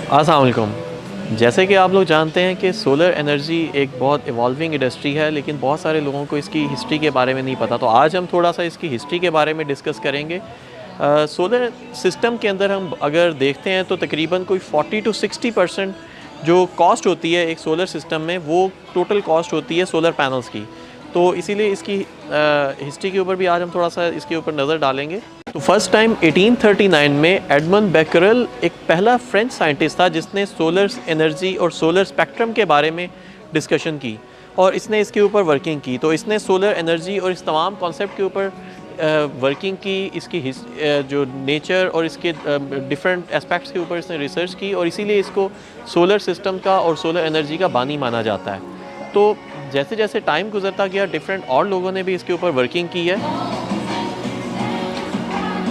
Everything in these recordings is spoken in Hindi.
अस्सलाम वालेकुम। जैसे कि आप लोग जानते हैं कि सोलर एनर्जी एक बहुत इवॉल्विंग इंडस्ट्री है, लेकिन बहुत सारे लोगों को इसकी हिस्ट्री के बारे में नहीं पता। तो आज हम थोड़ा सा इसकी हिस्ट्री के बारे में डिस्कस करेंगे। सोलर सिस्टम के अंदर हम अगर देखते हैं तो तकरीबन कोई 40 to 60% जो कॉस्ट होती है एक सोलर सिस्टम में, वो टोटल कॉस्ट होती है सोलर पैनल्स की। तो इसीलिए इसकी हिस्ट्री के ऊपर भी आज हम थोड़ा सा इसके ऊपर नज़र डालेंगे। तो फर्स्ट टाइम 1839 में एडमंड बेकरेल एक पहला फ्रेंच साइंटिस्ट था जिसने सोलर एनर्जी और सोलर स्पेक्ट्रम के बारे में डिस्कशन की और इसने इसके ऊपर वर्किंग की। तो इसने सोलर एनर्जी और इस तमाम कॉन्सेप्ट के ऊपर वर्किंग की, इसकी जो नेचर और इसके डिफरेंट एस्पेक्ट्स के ऊपर इसने रिसर्च की और इसीलिए इसको सोलर सिस्टम का और सोलर एनर्जी का बानी माना जाता है। तो जैसे जैसे टाइम गुजरता गया डिफरेंट और लोगों ने भी इसके ऊपर वर्किंग की है।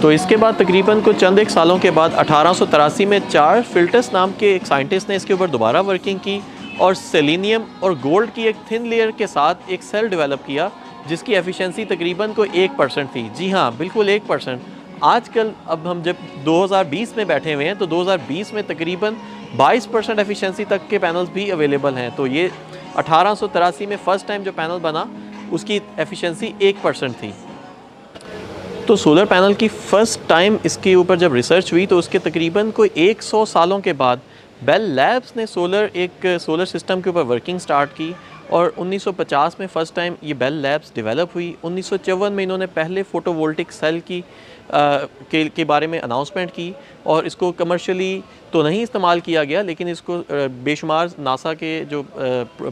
तो इसके बाद तकरीबन कुछ चंद एक सालों के बाद 1883 में चार्ल्स फिल्टस नाम के एक साइंटिस्ट ने इसके ऊपर दोबारा वर्किंग की और सेलेनियम और गोल्ड की एक थिन लेयर के साथ एक सेल डेवलप किया जिसकी एफिशिएंसी तकरीबन को 1% थी। जी हाँ, बिल्कुल 1%। आजकल अब हम जब 2020 में बैठे हुए हैं तो 2020 में तकरीबन 22% एफिशिएंसी तक के पैनल्स भी अवेलेबल हैं। तो ये 1883 में फ़र्स्ट टाइम जो पैनल बना उसकी एफिशिएंसी 1% थी। तो सोलर पैनल की फ़र्स्ट टाइम इसके ऊपर जब रिसर्च हुई तो उसके तकरीबन कोई 100 सालों के बाद बेल लैब्स ने एक सोलर सिस्टम के ऊपर वर्किंग स्टार्ट की और 1950 में फ़र्स्ट टाइम ये बेल लैब्स डेवलप हुई। 1954 में इन्होंने पहले फ़ोटोवोल्टिक सेल के बारे में अनाउंसमेंट की और इसको कमर्शियली तो नहीं इस्तेमाल किया गया, लेकिन इसको बेशुमार नासा के जो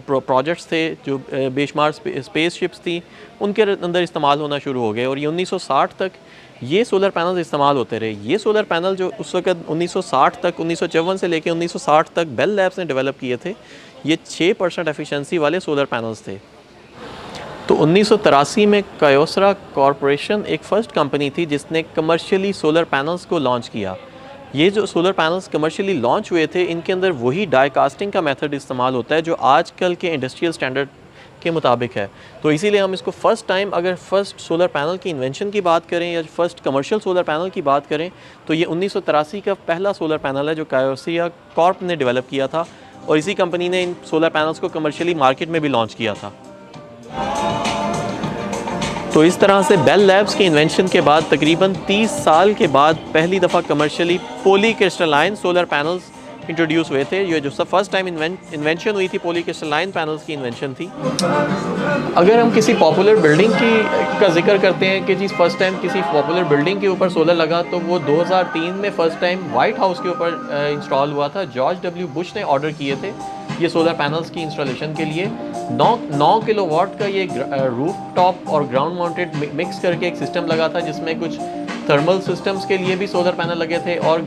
प्रोजेक्ट्स थे, जो बेशुमार स्पेसशिप्स थी, उनके अंदर इस्तेमाल होना शुरू हो गए और ये 1960 तक ये सोलर पैनल्स इस्तेमाल होते रहे। ये सोलर पैनल जो उस वक्त 1960 तक 1954 से लेकर 1960 तक बेल लैब्स ने डेवलप किए थे, ये 6% एफिशिएंसी वाले सोलर पैनल्स थे। तो 1983 में कायोसरा कॉरपोरेशन एक फ़र्स्ट कंपनी थी जिसने कमर्शियली सोलर पैनल्स को लॉन्च किया। ये जो सोलर पैनल्स कमर्शियली लॉन्च हुए थे, इनके अंदर वही डाई कास्टिंग का मेथड इस्तेमाल होता है जो आजकल के इंडस्ट्रियल स्टैंडर्ड के मुताबिक है। तो इसीलिए हम इसको फ़र्स्ट टाइम, अगर फ़र्स्ट सोलर पैनल की इन्वेंशन की बात करें या फ़र्स्ट कमर्शियल सोलर पैनल की बात करें तो ये 1983 का पहला सोलर पैनल है जो कायोसरा कॉर्प ने डेवलप किया था और इसी कंपनी ने इन सोलर पैनल्स को कमर्शियली मार्केट में भी लॉन्च किया था। तो इस तरह से बेल लैब्स के इन्वेंशन के बाद तकरीबन 30 साल के बाद पहली दफ़ा commercially polycrystalline solar panels introduce हुए थे। ये जो फर्स्ट टाइम इन्वेंशन हुई थी पॉलीक्रिस्टलाइन पैनल्स की इन्वेंशन थी। अगर हम किसी पॉपुलर बिल्डिंग का जिक्र करते हैं कि जी फर्स्ट टाइम किसी पॉपुलर बिल्डिंग के ऊपर सोलर लगा, तो वो 2003 में फ़र्स्ट टाइम वाइट हाउस के ऊपर इंस्टॉल हुआ था। जॉर्ज डब्ल्यू बुश ने ऑर्डर किए थे ये सोलर पैनल्स की इंस्टॉलेशन के लिए। 9 किलोवाट का ये रूफ टॉप और ग्राउंड माउंटेड मिक्स करके एक सिस्टम लगा था जिसमें कुछ थर्मल सिस्टम्स के लिए भी सोलर पैनल लगे थे और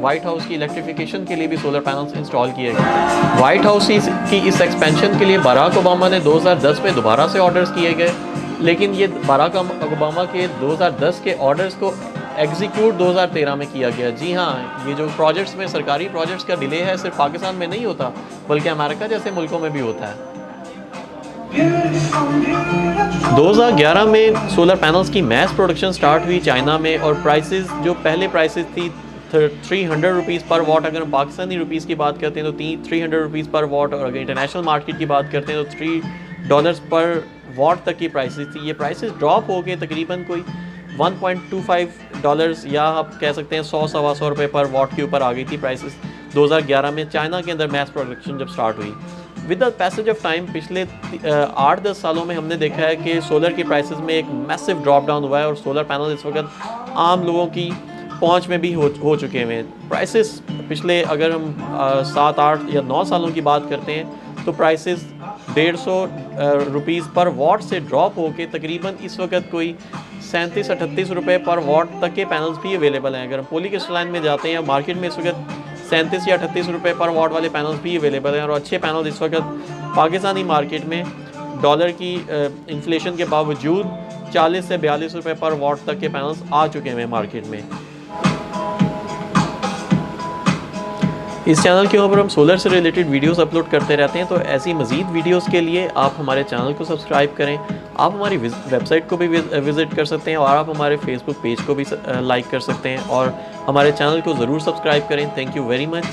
वाइट हाउस की इलेक्ट्रिफिकेशन के लिए भी सोलर पैनल्स इंस्टॉल किए गए। वाइट हाउस की इस एक्सपेंशन के लिए बराक ओबामा ने 2010 में दोबारा से ऑर्डर्स किए गए, लेकिन ये बराक ओबामा के 2010 के ऑर्डर्स को एग्जीक्यूट 2013 में किया गया। जी हाँ, ये जो प्रोजेक्ट्स में सरकारी प्रोजेक्ट्स का डिले है सिर्फ पाकिस्तान में नहीं होता बल्कि अमेरिका जैसे मुल्कों में भी होता है। 2011 में सोलर पैनल्स की मैस प्रोडक्शन स्टार्ट हुई चाइना में और प्राइसेस जो पहले प्राइसेस थी 300 रुपीज़ पर वॉट, अगर हम पाकिस्तानी रुपीज़ की बात करते हैं तो 300 रुपीज़ पर वॉट, और अगर इंटरनेशनल मार्केट की बात करते हैं तो $3 पर वॉट तक की प्राइसेस थी। ये प्राइसेस ड्रॉप हो गए तकरीबन कोई $1.25 या आप कह सकते हैं 100-125 रुपये पर वॉट के ऊपर आ गई थी प्राइसेस 2011 में चाइना के अंदर मैस प्रोडक्शन जब स्टार्ट हुई। With the passage of time पिछले 8-10 सालों में हमने देखा है कि सोलर की प्राइसेस में एक मैसिव ड्रॉप डाउन हुआ है और सोलर पैनल इस वक्त आम लोगों की पहुंच में भी हो चुके हैं। प्राइसेस पिछले अगर हम 7-8 या 9 सालों की बात करते हैं तो प्राइसेस 150 रुपीज़ पर वॉट से ड्रॉप होके तकरीबन इस वक्त कोई 37-38 रुपये पर वॉट तक के पैनल्स भी अवेलेबल हैं। अगर हम पॉलीक्रिस्टलाइन में जाते हैं मार्केट में इस वक्त 37 या 38 रुपये पर वॉट वाले पैनल्स भी अवेलेबल हैं और अच्छे पैनल इस वक्त पाकिस्तानी मार्केट में डॉलर की इन्फ्लेशन के बावजूद 40 से 42 रुपये पर वॉट तक के पैनल्स आ चुके हैं मार्केट में। इस चैनल के ऊपर हम सोलर से रिलेटेड वीडियोस अपलोड करते रहते हैं, तो ऐसी मज़ीद वीडियोस के लिए आप हमारे चैनल को सब्सक्राइब करें। आप हमारी वेबसाइट को भी विज़िट कर सकते हैं और आप हमारे फेसबुक पेज को भी लाइक कर सकते हैं और हमारे चैनल को ज़रूर सब्सक्राइब करें। Thank you very much.